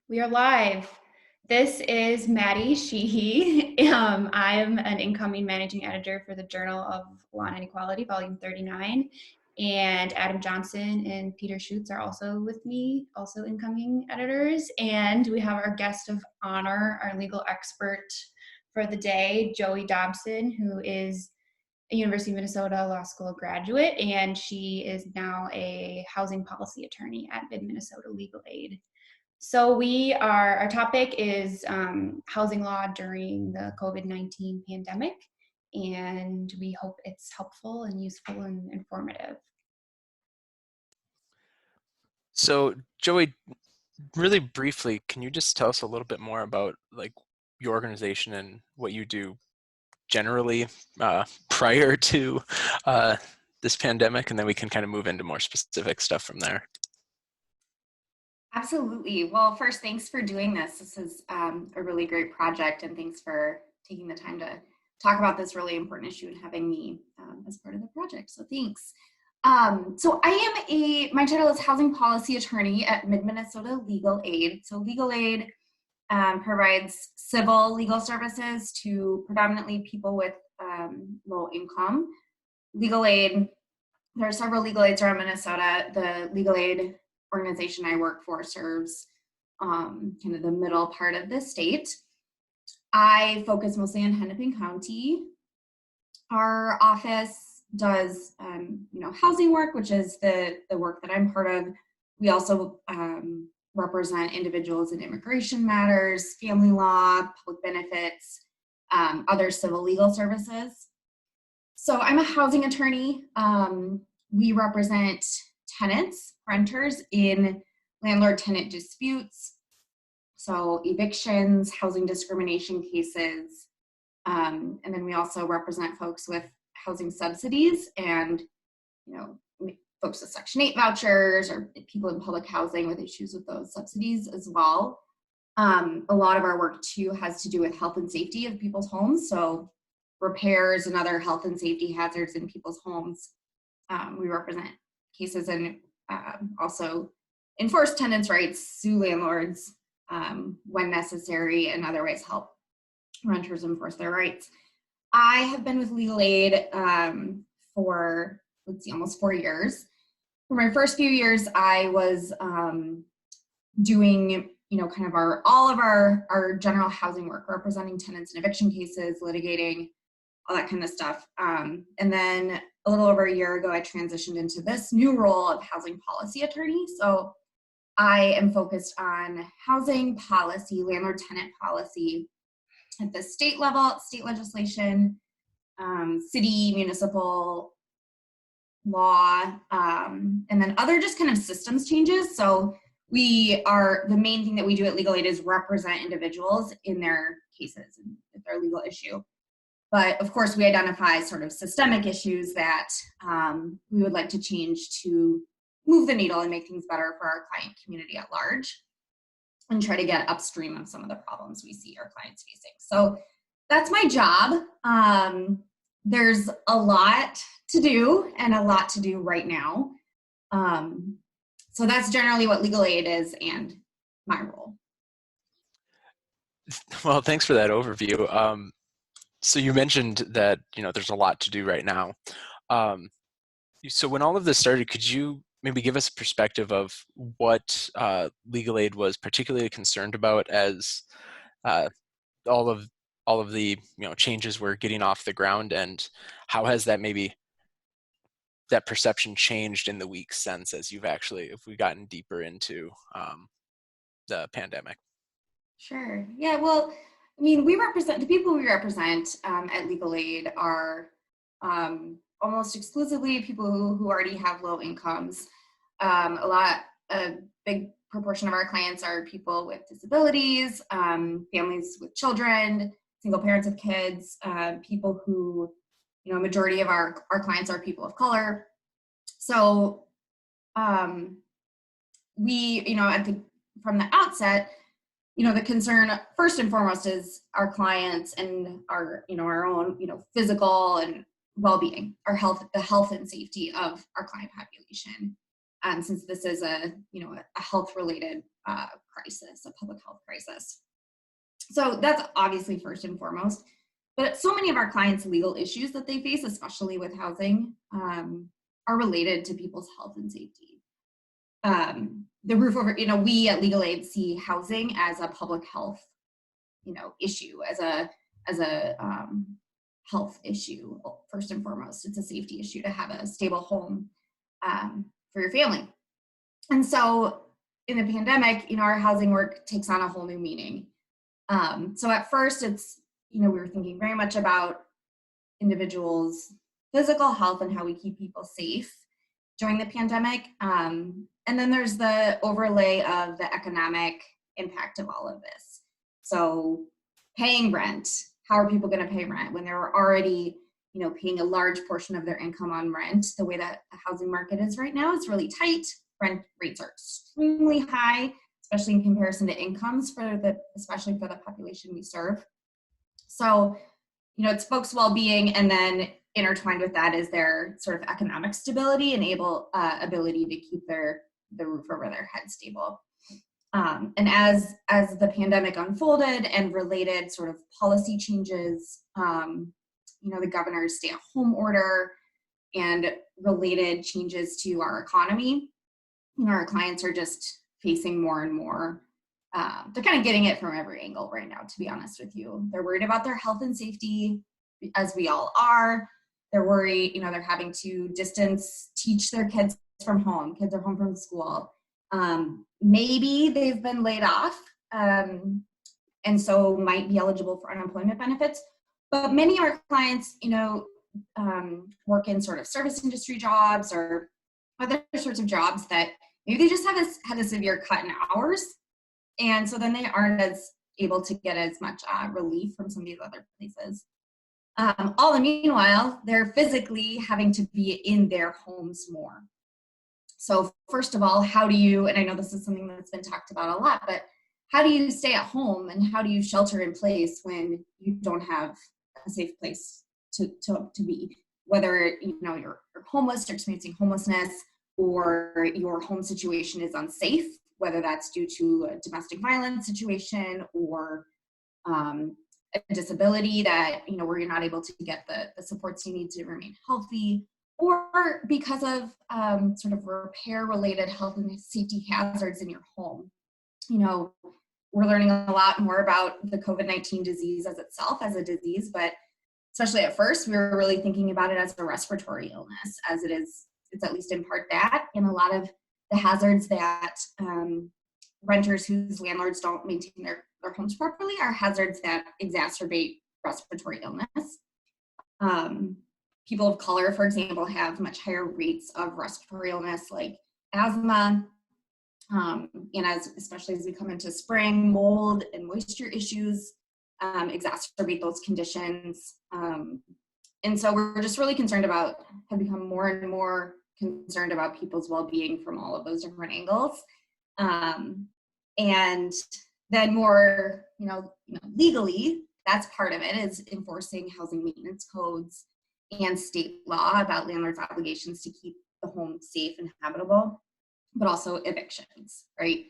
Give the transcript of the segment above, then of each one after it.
We are live. This is Maddie Sheehy. I'm an incoming managing editor for the Journal of Law and Inequality, volume 39. And Adam Johnson and Peter Schutz are also with me, also incoming editors. And we have our guest of honor, our legal expert for the day, Joey Dobson, who is a University of Minnesota Law School graduate, and she is now a housing policy attorney at Mid-Minnesota Legal Aid. So our topic is housing law during the COVID-19 pandemic, and we hope it's helpful and useful and informative. So Joey, really briefly, can you just tell us a little bit more about your organization and what you do generally prior to this pandemic, and then we can kind of move into more specific stuff from there. Absolutely. Well, first, thanks for doing this. This is a really great project, and thanks for taking the time to talk about this really important issue and having me as part of the project. So thanks. So my title is Housing Policy Attorney at Mid-Minnesota Legal Aid. So Legal Aid provides civil legal services to predominantly people with low income. Legal Aid, there are several legal aids around Minnesota. The Legal Aid organization I work for serves kind of the middle part of the state. I focus mostly on Hennepin County. Our office does housing work, which is the work that I'm part of. We also represent individuals in immigration matters, family law, public benefits, other civil legal services. So I'm a housing attorney. We represent tenants, renters in landlord-tenant disputes, so evictions, housing discrimination cases, and then we also represent folks with housing subsidies and, folks with Section 8 vouchers or people in public housing with issues with those subsidies as well. A lot of our work too has to do with health and safety of people's homes, so repairs and other health and safety hazards in people's homes. We represent cases and also enforce tenants' rights, sue landlords when necessary, and otherwise help renters enforce their rights. I have been with Legal Aid for, almost 4 years. For my first few years, I was doing, kind of all of our general housing work, representing tenants in eviction cases, litigating, all that kind of stuff. And then a little over a year ago, I transitioned into this new role of housing policy attorney. So I am focused on housing policy, landlord-tenant policy at the state level, state legislation, city, municipal law, and then other just kind of systems changes. So the main thing that we do at Legal Aid is represent individuals in their cases and their legal issue. But of course, we identify sort of systemic issues that we would like to change to move the needle and make things better for our client community at large, and try to get upstream of some of the problems we see our clients facing. So that's my job. There's a lot to do and a lot to do right now. So that's generally what Legal Aid is and my role. Well, thanks for that overview. So you mentioned that, there's a lot to do right now. So when all of this started, could you maybe give us a perspective of what Legal Aid was particularly concerned about as all of the changes were getting off the ground, and how has that perception changed in the weeks since, as if we've gotten deeper into the pandemic? Sure. Yeah. Well, the people we represent at Legal Aid are almost exclusively people who already have low incomes. A big proportion of our clients are people with disabilities, families with children, single parents of kids, people who, a majority of our clients are people of color. So from the outset, the concern first and foremost is our clients and our own, physical and well-being, the health and safety of our client population. since this is a health-related crisis, a public health crisis. So that's obviously first and foremost. But so many of our clients' legal issues that they face, especially with housing, are related to people's health and safety. The roof over, we at Legal Aid see housing as a public health, issue, as a health issue. First and foremost, it's a safety issue to have a stable home for your family. And so in the pandemic, our housing work takes on a whole new meaning. So at first it's, we were thinking very much about individuals' physical health and how we keep people safe during the pandemic. And then there's the overlay of the economic impact of all of this. So paying rent, how are people going to pay rent when they're already, paying a large portion of their income on rent? The way that the housing market is right now is really tight. Rent rates are extremely high, especially in comparison to incomes especially for the population we serve. So, it's folks' well-being, and then intertwined with that is their sort of economic stability and ability to keep the roof over their head stable. And as the pandemic unfolded and related sort of policy changes, the governor's stay-at-home order and related changes to our economy, our clients are just facing more and more. They're kind of getting it from every angle right now, to be honest with you. They're worried about their health and safety, as we all are. They're worried, they're having to distance teach their kids from home. Kids are home from school. Maybe they've been laid off, and so might be eligible for unemployment benefits. But many of our clients, work in sort of service industry jobs or other sorts of jobs that maybe they just had a severe cut in hours. And so then they aren't as able to get as much relief from some of these other places. All the meanwhile, they're physically having to be in their homes more. So first of all, how do you, and I know this is something that's been talked about a lot, but how do you stay at home and how do you shelter in place when you don't have a safe place to be? Whether you're homeless or experiencing homelessness, or your home situation is unsafe, whether that's due to a domestic violence situation or a disability that, where you're not able to get the supports you need to remain healthy, or because of sort of repair-related health and safety hazards in your home. We're learning a lot more about the COVID-19 disease as itself, as a disease, but especially at first, we were really thinking about it as a respiratory illness, as it's at least in part that, and a lot of the hazards that renters whose landlords don't maintain their homes properly are hazards that exacerbate respiratory illness. People of color, for example, have much higher rates of respiratory illness like asthma, and especially as we come into spring, mold and moisture issues exacerbate those conditions. And so we're just really have become more and more concerned about people's well-being from all of those different angles. And then more, legally, that's part of it, is enforcing housing maintenance codes and state law about landlords' obligations to keep the home safe and habitable, but also evictions, right?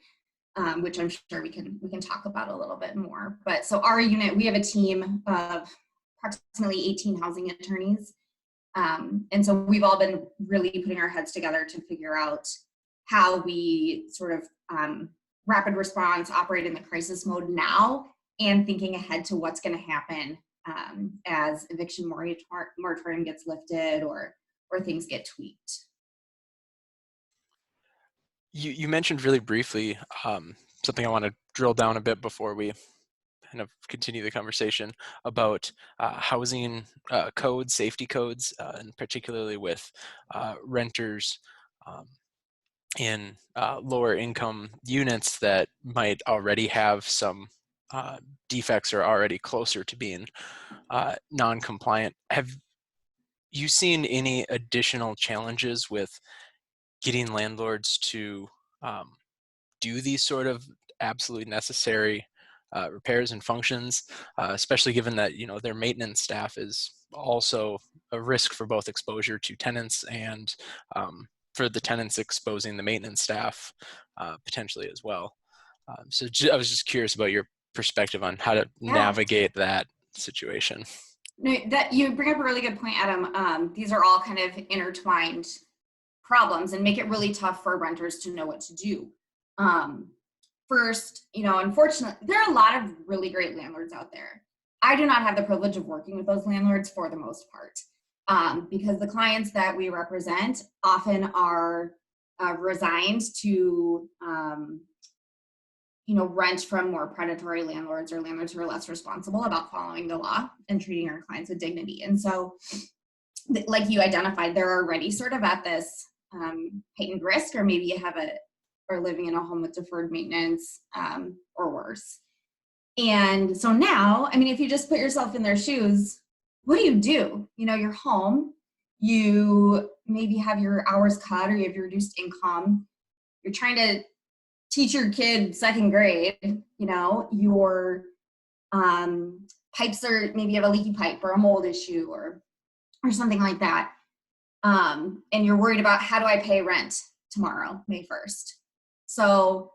Which I'm sure we can talk about a little bit more. But so our unit, we have a team of approximately 18 housing attorneys. And so we've all been really putting our heads together to figure out how we sort of rapid response, operate in the crisis mode now, and thinking ahead to what's going to happen as eviction moratorium gets lifted or things get tweaked. You mentioned really briefly something I want to drill down a bit before we kind of continue the conversation about housing codes, safety codes, and particularly with renters in lower income units that might already have some defects or already closer to being non-compliant. Have you seen any additional challenges with getting landlords to do these sort of absolutely necessary repairs and functions, especially given that their maintenance staff is also a risk for both exposure to tenants and for the tenants exposing the maintenance staff potentially as well. So I was just curious about your perspective on how to navigate that situation. No, that you bring up a really good point, Adam. These are all kind of intertwined problems and make it really tough for renters to know what to do. First, unfortunately, there are a lot of really great landlords out there. I do not have the privilege of working with those landlords for the most part, because the clients that we represent often are resigned to rent from more predatory landlords or landlords who are less responsible about following the law and treating our clients with dignity. And so, like you identified, they're already sort of at this heightened risk, or maybe you are living in a home with deferred maintenance or worse. And so now, if you just put yourself in their shoes, what do? You're home, you maybe have your hours cut or you have your reduced income, you're trying to teach your kid second grade, your pipes are, maybe you have a leaky pipe or a mold issue or something like that. And you're worried about, how do I pay rent tomorrow, May 1st? So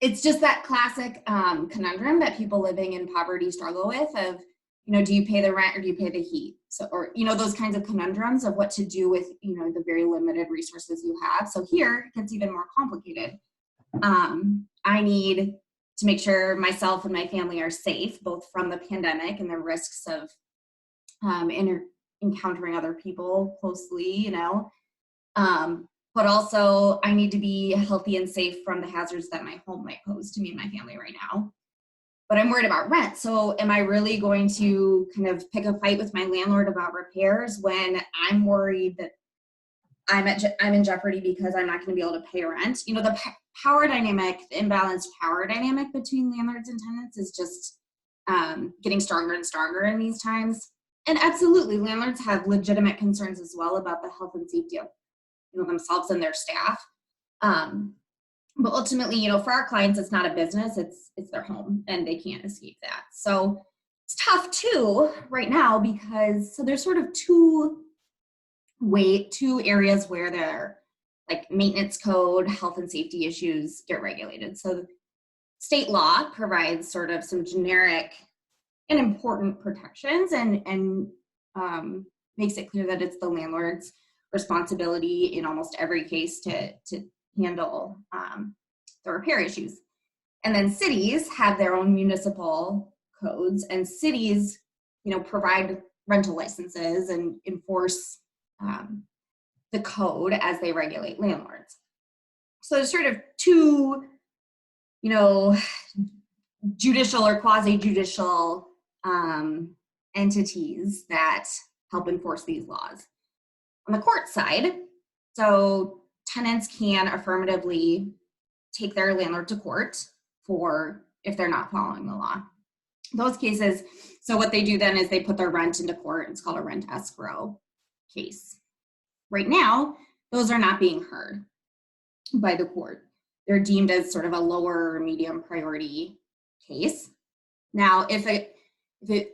it's just that classic conundrum that people living in poverty struggle with of, do you pay the rent or do you pay the heat? So, or, those kinds of conundrums of what to do with, the very limited resources you have. So here it gets even more complicated. I need to make sure myself and my family are safe, both from the pandemic and the risks of encountering other people closely, but also I need to be healthy and safe from the hazards that my home might pose to me and my family right now. But I'm worried about rent. So am I really going to kind of pick a fight with my landlord about repairs when I'm worried that I'm in jeopardy because I'm not going to be able to pay rent? The power dynamic, the imbalanced power dynamic between landlords and tenants is just getting stronger and stronger in these times. And absolutely, landlords have legitimate concerns as well about the health and safety of themselves and their staff. But ultimately, for our clients, it's not a business, it's their home and they can't escape that. So it's tough too right now because there's sort of two areas where their like maintenance code, health and safety issues get regulated. So state law provides sort of some generic and important protections and makes it clear that it's the landlord's responsibility in almost every case to handle the repair issues. And then cities have their own municipal codes, and cities, provide rental licenses and enforce the code as they regulate landlords. So there's sort of two, judicial or quasi-judicial entities that help enforce these laws. On the court side, so tenants can affirmatively take their landlord to court for if they're not following the law. Those cases, so what they do then is they put their rent into court. It's called a rent escrow case. Right now, those are not being heard by the court. They're deemed as sort of a lower or medium priority case. Now, if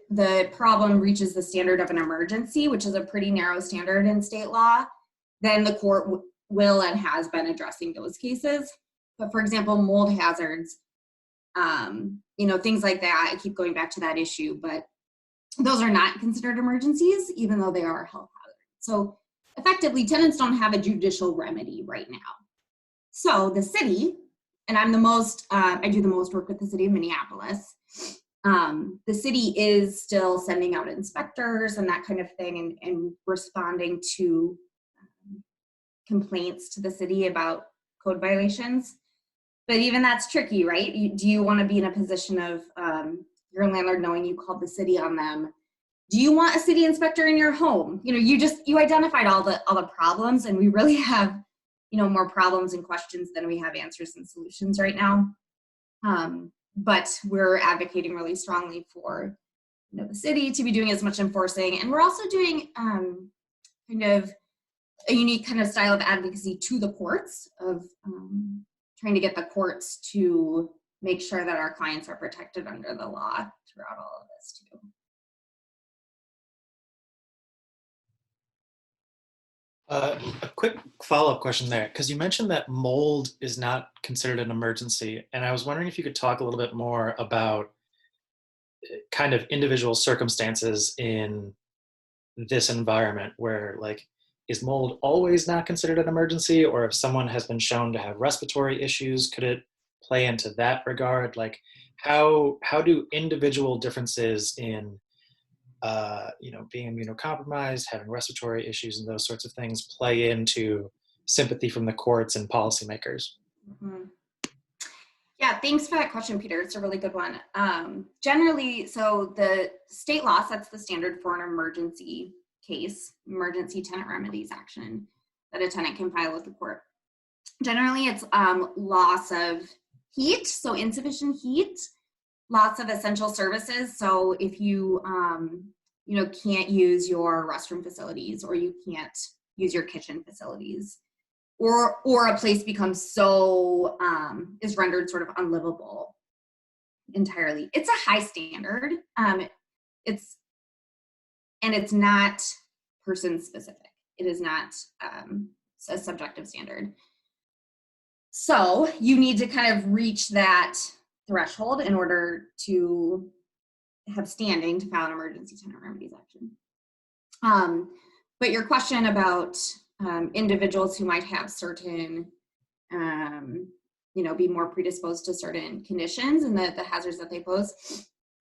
the problem reaches the standard of an emergency, which is a pretty narrow standard in state law, then the court will and has been addressing those cases. But for example, mold hazards, things like that, I keep going back to that issue, but those are not considered emergencies, even though they are a health hazard. So effectively, tenants don't have a judicial remedy right now. So the city, and I do the most work with the city of Minneapolis, the city is still sending out inspectors and that kind of thing and responding to complaints to the city about code violations. But even that's tricky, right? Do you want to be in a position of your landlord knowing you called the city on them? Do you want a city inspector in your home? You identified all the problems, and we really have, more problems and questions than we have answers and solutions right now. But we're advocating really strongly for, the city to be doing as much enforcing, and we're also doing kind of a unique kind of style of advocacy to the courts of trying to get the courts to make sure that our clients are protected under the law throughout all of this too. A quick follow-up question there, because you mentioned that mold is not considered an emergency, and I was wondering if you could talk a little bit more about kind of individual circumstances in this environment where, like, is mold always not considered an emergency, or if someone has been shown to have respiratory issues, could it play into that regard? Like, how do individual differences in being immunocompromised, having respiratory issues, and those sorts of things play into sympathy from the courts and policymakers? Mm-hmm. Yeah, thanks for that question, Peter. It's a really good one. Generally, so the state law sets the standard for an emergency case, emergency tenant remedies action that a tenant can file with the court. Generally, it's loss of heat, so insufficient heat, loss of essential services. So if you can't use your restroom facilities, or you can't use your kitchen facilities, or a place becomes so is rendered sort of unlivable entirely. It's a high standard. It's not person specific. It is not a subjective standard. So you need to kind of reach that threshold in order to have standing to file an emergency tenant remedies action. But your question about individuals who might have certain, be more predisposed to certain conditions and the hazards that they pose,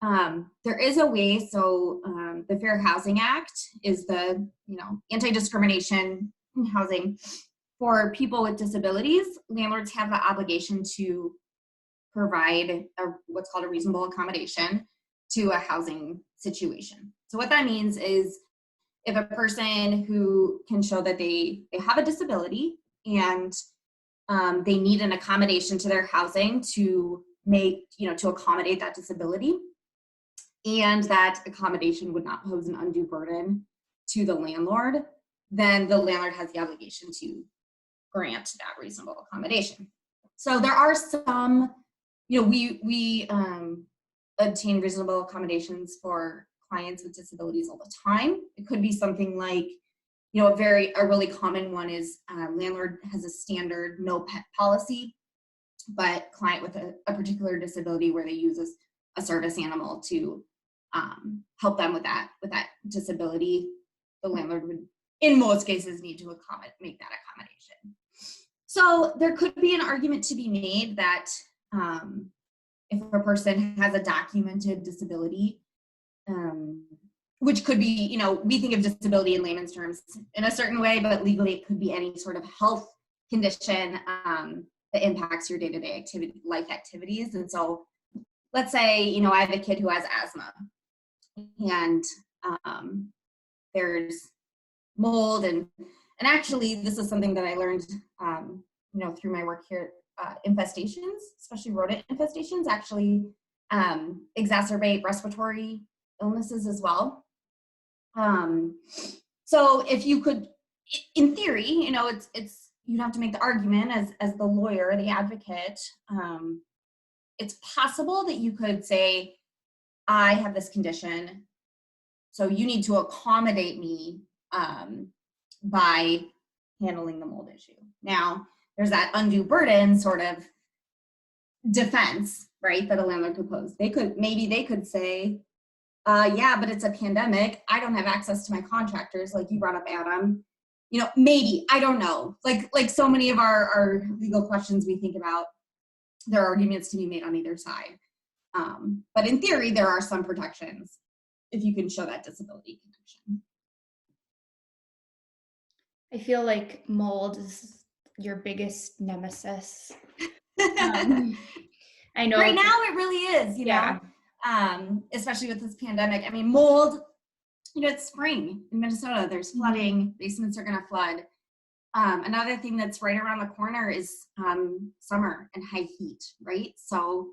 there is a way. So the Fair Housing Act is the, anti-discrimination in housing for people with disabilities. Landlords have the obligation to provide what's called a reasonable accommodation to a housing situation. So what that means is, if a person who can show that they have a disability and they need an accommodation to their housing to to accommodate that disability, and that accommodation would not pose an undue burden to the landlord, then the landlord has the obligation to grant that reasonable accommodation. So there are some, we obtain reasonable accommodations for clients with disabilities all the time. It could be something like, a really common one is landlord has a standard no pet policy, but client with a particular disability where they use a service animal to help them with that disability, the landlord would, in most cases, need to make that accommodation. So there could be an argument to be made that if a person has a documented disability, which could be, we think of disability in layman's terms in a certain way, but legally it could be any sort of health condition that impacts your day-to-day life activities. And so let's say, I have a kid who has asthma, and there's mold, and actually this is something that I learned, through my work here. Infestations, especially rodent infestations, actually exacerbate respiratory illnesses as well. So if you could, in theory, it's you'd have to make the argument as the lawyer, the advocate. It's possible that you could say, I have this condition, so you need to accommodate me by handling the mold issue. Now, there's that undue burden sort of defense, right, that a landlord could pose. Maybe they could say, yeah, but it's a pandemic. I don't have access to my contractors, like you brought up, Adam. Maybe, I don't know. Like so many of our legal questions we think about, there are arguments to be made on either side. But in theory, there are some protections if you can show that disability connection. I feel like mold is your biggest nemesis. I know right now it really is, yeah. Especially with this pandemic. I mean, mold, it's spring in Minnesota, there's flooding, basements are going to flood. Another thing that's right around the corner is summer and high heat, right? So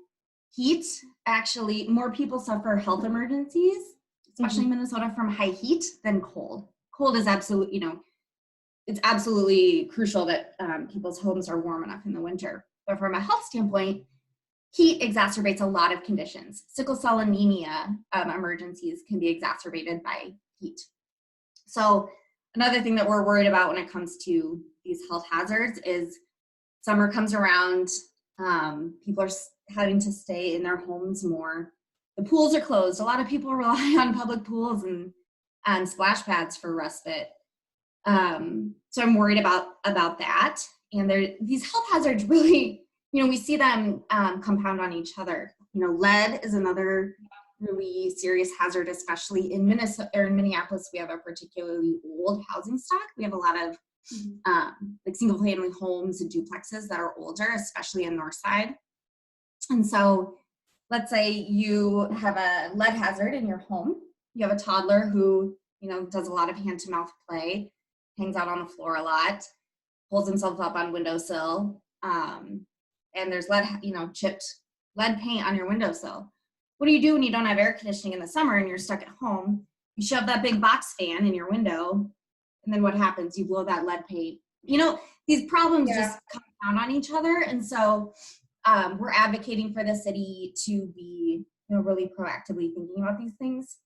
heat, actually, more people suffer health emergencies, especially in Minnesota, from high heat than cold. Cold is absolutely, it's absolutely crucial that people's homes are warm enough in the winter. But from a health standpoint, heat exacerbates a lot of conditions. Sickle cell anemia emergencies can be exacerbated by heat. So another thing that we're worried about when it comes to these health hazards is summer comes around, people are having to stay in their homes more. The pools are closed. A lot of people rely on public pools and splash pads for respite. So I'm worried about that. And these health hazards really, we see them compound on each other. Lead is another really serious hazard, especially in Minnesota or in Minneapolis. We have a particularly old housing stock. We have a lot of like single family homes and duplexes that are older, especially in North Side. And so let's say you have a lead hazard in your home. You have a toddler who, does a lot of hand to mouth play, hangs out on the floor a lot, pulls himself up on windowsill, and there's lead, chipped lead paint on your windowsill. What do you do when you don't have air conditioning in the summer and you're stuck at home? You shove that big box fan in your window, and then what happens? You blow that lead paint. These problems just compound on each other. And so we're advocating for the city to be, really proactively thinking about these things.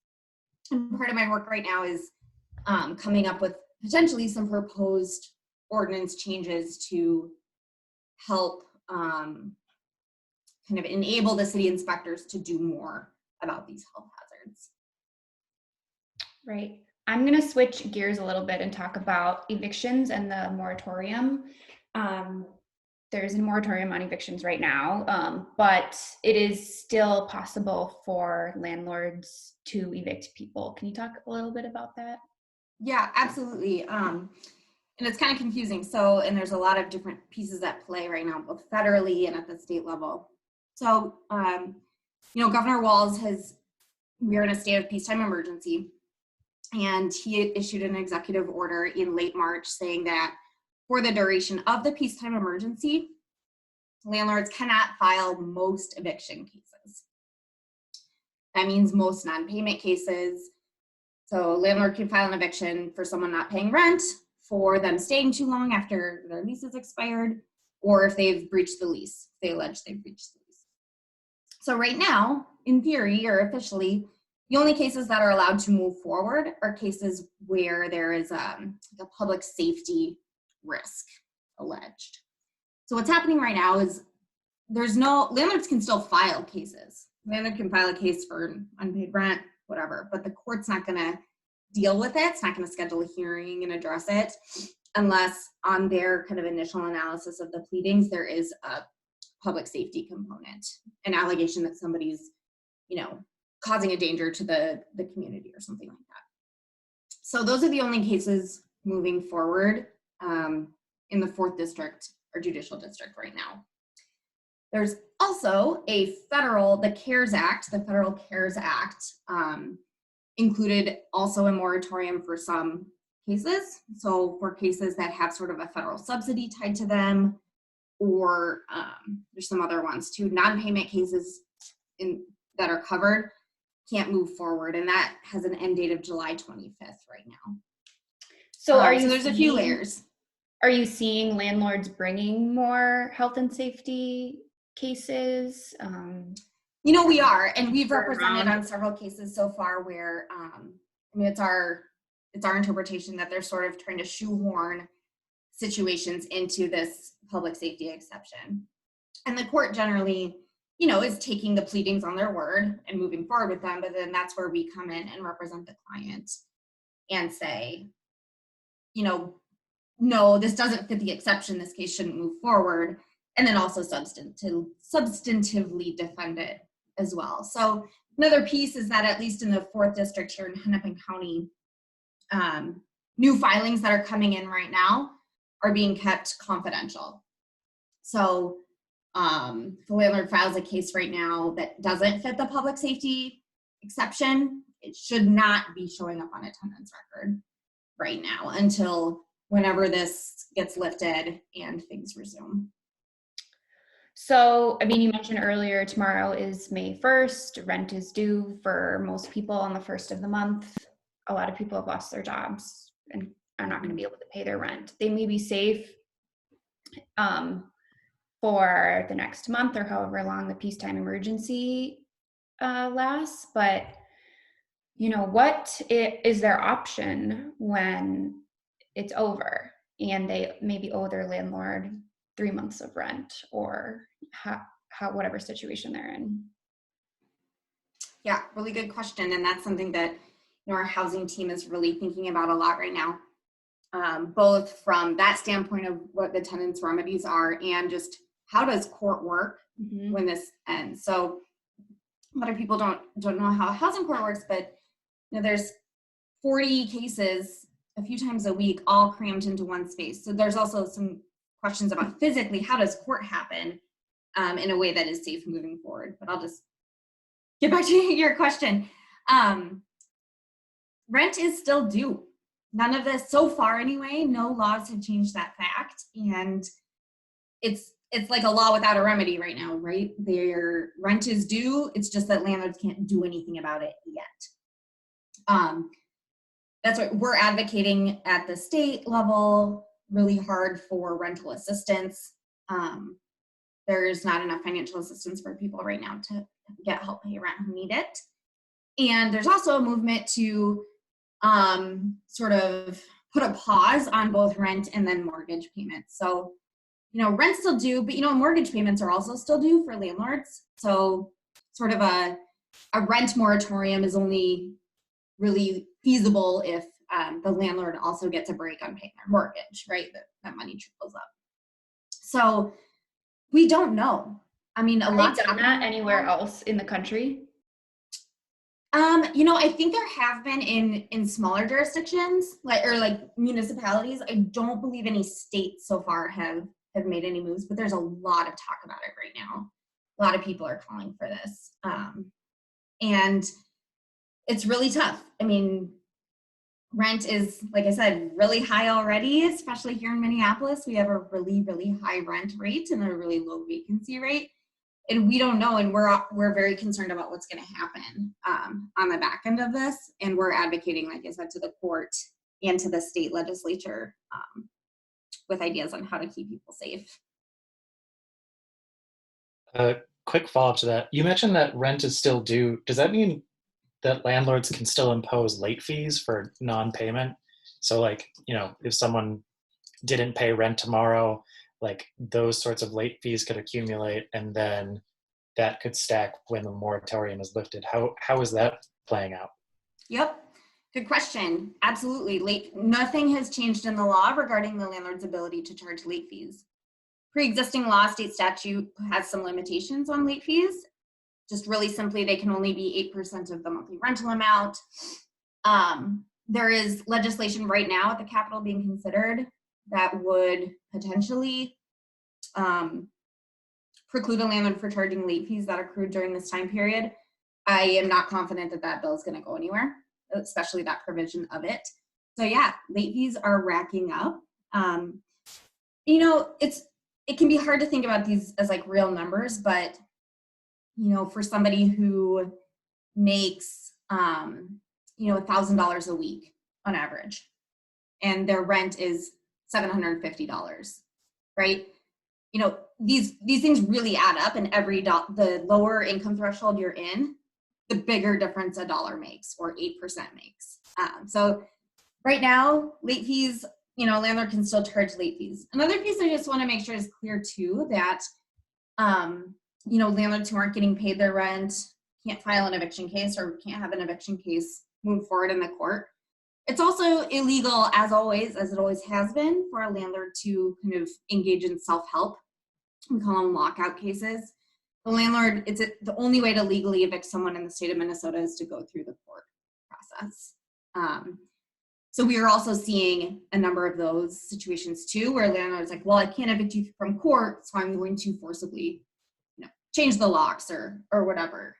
And part of my work right now is coming up with potentially some proposed ordinance changes to help kind of enable the city inspectors to do more about these health hazards. Right. I'm going to switch gears a little bit and talk about evictions and the moratorium. There's a moratorium on evictions right now, but it is still possible for landlords to evict people. Can you talk a little bit about that? Yeah, absolutely. And it's kind of confusing. And there's a lot of different pieces at play right now, both federally and at the state level. So, Governor Walz we're in a state of peacetime emergency, and he issued an executive order in late March saying that for the duration of the peacetime emergency, landlords cannot file most eviction cases. That means most non-payment cases. So a landlord can file an eviction for someone not paying rent, for them staying too long after their lease is expired, or if they've breached the lease, if they allege they've breached the lease. So right now, in theory or officially, the only cases that are allowed to move forward are cases where there is a public safety risk alleged. So what's happening right now is landlords can still file cases. Landlord can file a case for unpaid rent, whatever, but the court's not going to deal with it. It's not going to schedule a hearing and address it unless on their kind of initial analysis of the pleadings, there is a public safety component, an allegation that somebody's, causing a danger to the community or something like that. So those are the only cases moving forward in the 4th district or judicial district right now. There's also the federal CARES Act included also a moratorium for some cases. So for cases that have sort of a federal subsidy tied to them, or there's some other ones too, non-payment cases that are covered can't move forward, and that has an end date of July 25th right now. So there's a few layers. Are you seeing landlords bringing more health and safety cases? We are, and we've represented on several cases so far where, it's our interpretation that they're sort of trying to shoehorn situations into this public safety exception. And the court generally, is taking the pleadings on their word and moving forward with them, but then that's where we come in and represent the client and say, no, this doesn't fit the exception, this case shouldn't move forward, and then also substantively defend it as well. So another piece is that at least in the 4th district here in Hennepin County, new filings that are coming in right now are being kept confidential. So if a landlord files a case right now that doesn't fit the public safety exception, it should not be showing up on a tenant's record right now until whenever this gets lifted and things resume. So, you mentioned earlier, tomorrow is May 1st. Rent is due for most people on the 1st of the month. A lot of people have lost their jobs and are not going to be able to pay their rent. They may be safe for the next month or however long the peacetime emergency lasts. But, what is their option when it's over and they maybe owe their landlord 3 months of rent, or whatever situation they're in. Yeah, really good question. And that's something that our housing team is really thinking about a lot right now, both from that standpoint of what the tenants' remedies are and just how does court work when this ends. So a lot of people don't know how housing court works, but there's 40 cases a few times a week, all crammed into one space. So there's also some questions about physically, how does court happen in a way that is safe moving forward? But I'll just get back to your question. Rent is still due. None of this, so far anyway, no laws have changed that fact. And it's like a law without a remedy right now, right? Their rent is due. It's just that landlords can't do anything about it yet. That's what we're advocating at the state level, really hard for rental assistance. There's not enough financial assistance for people right now to get help pay rent who need it. And there's also a movement to sort of put a pause on both rent and then mortgage payments. So, rent's still due, but mortgage payments are also still due for landlords. So sort of a rent moratorium is only really feasible if the landlord also gets a break on paying their mortgage, right? That money trickles up. So we don't know. I mean, a lot's done that anywhere else in the country? I think there have been in smaller jurisdictions, like municipalities. I don't believe any states so far have made any moves, but there's a lot of talk about it right now. A lot of people are calling for this. And it's really tough. I mean, rent is, like I said, really high already, especially here in Minneapolis. We have a really, really high rent rate and a really low vacancy rate. And we don't know, and we're very concerned about what's going to happen on the back end of this. And we're advocating, like I said, to the court and to the state legislature with ideas on how to keep people safe. Quick follow-up to that. You mentioned that rent is still due. Does that mean that landlords can still impose late fees for non-payment? So if someone didn't pay rent tomorrow, those sorts of late fees could accumulate, and then that could stack when the moratorium is lifted. How is that playing out? Yep, good question. Absolutely. Nothing has changed in the law regarding the landlord's ability to charge late fees. Pre-existing law, state statute has some limitations on late fees. Just really simply, they can only be 8% of the monthly rental amount. There is legislation right now at the Capitol being considered that would potentially preclude a landlord for charging late fees that accrued during this time period. I am not confident that bill is going to go anywhere, especially that provision of it. So yeah, late fees are racking up. It can be hard to think about these as real numbers, but for somebody who makes $1,000 a week on average, and their rent is $750, right? These things really add up, and the lower income threshold you're in, the bigger difference a dollar makes or 8% makes. So right now, late fees, landlord can still charge late fees. Another piece I just want to make sure is clear too, that landlords who aren't getting paid their rent can't file an eviction case or can't have an eviction case move forward in the court. It's also illegal, as always, as it always has been, for a landlord to kind of engage in self-help. We call them lockout cases. The landlord, the only way to legally evict someone in the state of Minnesota is to go through the court process. So we are also seeing a number of those situations too, where landlords well, I can't evict you from court, so I'm going to forcibly, change the locks or whatever.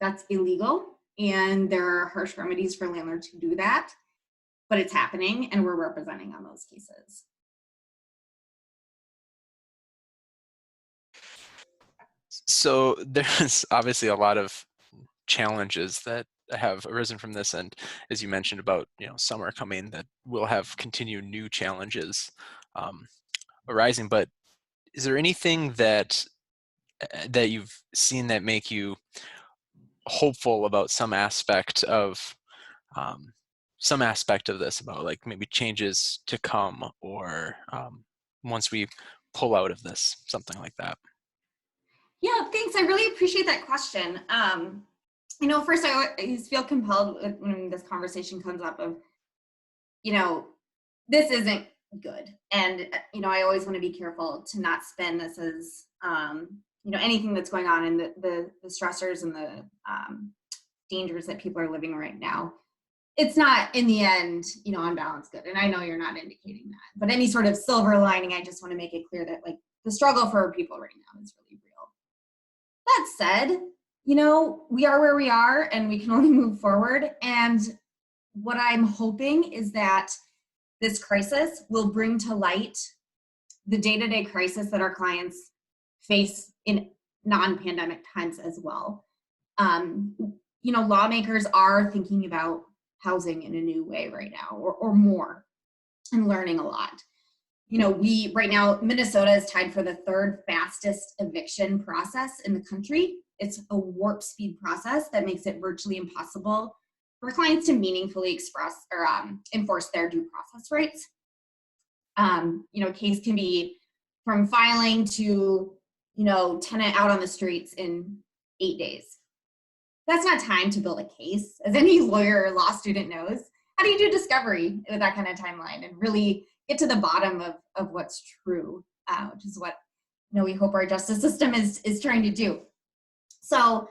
That's illegal, and there are harsh remedies for landlords who do that, but it's happening, and we're representing on those cases. So there's obviously a lot of challenges that have arisen from this, and as you mentioned about summer coming, that will have continued new challenges arising. But is there anything that you've seen that make you hopeful about some aspect of some aspect of this about like maybe changes to come, or once we pull out of this, something like that? Yeah, thanks. I really appreciate that question. First, I always feel compelled when this conversation comes up of, this isn't good. And, I always want to be careful to not spin this as, anything that's going on and the stressors and the dangers that people are living right now. It's not, in the end, on balance, good. And I know you're not indicating that. But any sort of silver lining, I just want to make it clear that, like, the struggle for people right now is really real. That said, we are where we are and we can only move forward. And what I'm hoping is that this crisis will bring to light the day-to-day crisis that our clients face in non-pandemic times as well. Lawmakers are thinking about housing in a new way right now, or more, and learning a lot. Right now, Minnesota is tied for the third fastest eviction process in the country. It's a warp speed process that makes it virtually impossible for clients to meaningfully express or enforce their due process rights. A case can be from filing to, tenant out on the streets in 8 days. That's not time to build a case, as any lawyer or law student knows. How do you do discovery with that kind of timeline and really get to the bottom of what's true, which is what we hope our justice system is trying to do. So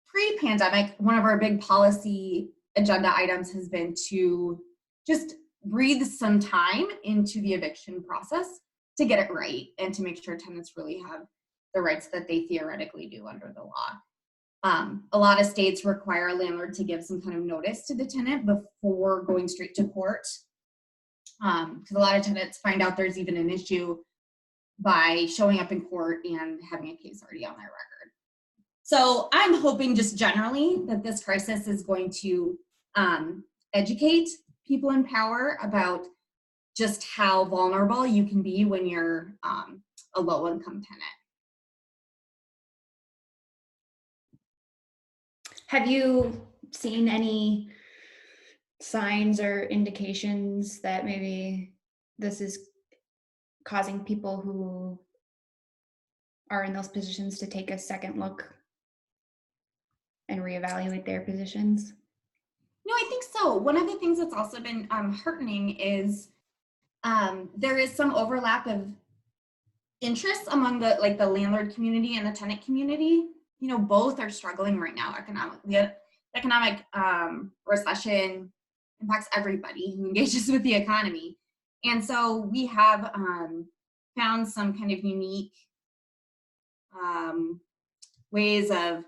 pre-pandemic, one of our big policy agenda items has been to just breathe some time into the eviction process to get it right and to make sure tenants really have the rights that they theoretically do under the law. A lot of states require a landlord to give some kind of notice to the tenant before going straight to court. Because a lot of tenants find out there's even an issue by showing up in court and having a case already on their record. So I'm hoping just generally that this crisis is going to educate people in power about just how vulnerable you can be when you're a low-income tenant. Have you seen any signs or indications that maybe this is causing people who are in those positions to take a second look and reevaluate their positions? No, I think so. One of the things that's also been heartening is there is some overlap of interests among the landlord community and the tenant community. Both are struggling right now economically. The economic recession impacts everybody who engages with the economy. And so we have found some kind of unique ways of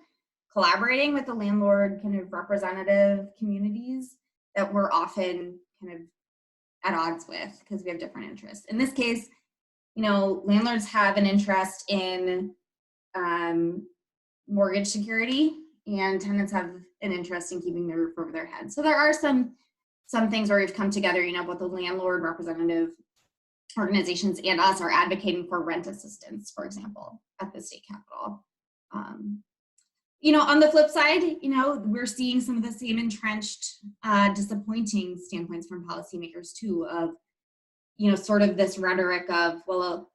collaborating with the landlord kind of representative communities that we're often kind of at odds with because we have different interests. In this case, landlords have an interest in mortgage security, and tenants have an interest in keeping the roof over their head. So there are some things where we've come together, both the landlord representative organizations and us are advocating for rent assistance, for example, at the state capitol. On the flip side, we're seeing some of the same entrenched, disappointing standpoints from policymakers too, of, sort of this rhetoric of, well,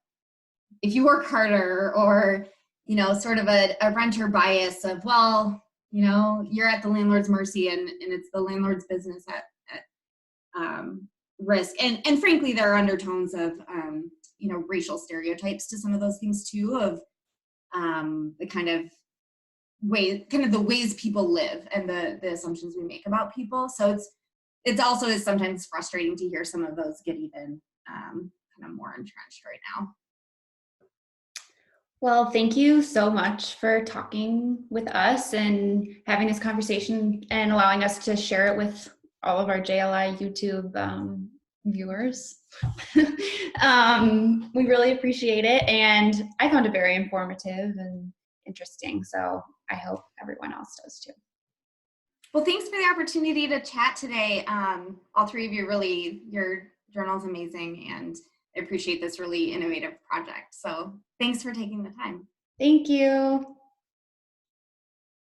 if you work harder, or, sort of a renter bias of, well, you're at the landlord's mercy and it's the landlord's business at risk. And frankly, there are undertones of, racial stereotypes to some of those things too, of the kind of the ways people live and the assumptions we make about people. So it's also is sometimes frustrating to hear some of those get even kind of more entrenched right now. Well, thank you so much for talking with us and having this conversation and allowing us to share it with all of our JLI YouTube viewers. We really appreciate it, and I found it very informative and interesting, so I hope everyone else does too. Well, thanks for the opportunity to chat today. All three of you, really, your journal is amazing, and I appreciate this really innovative project. So thanks for taking the time. Thank you.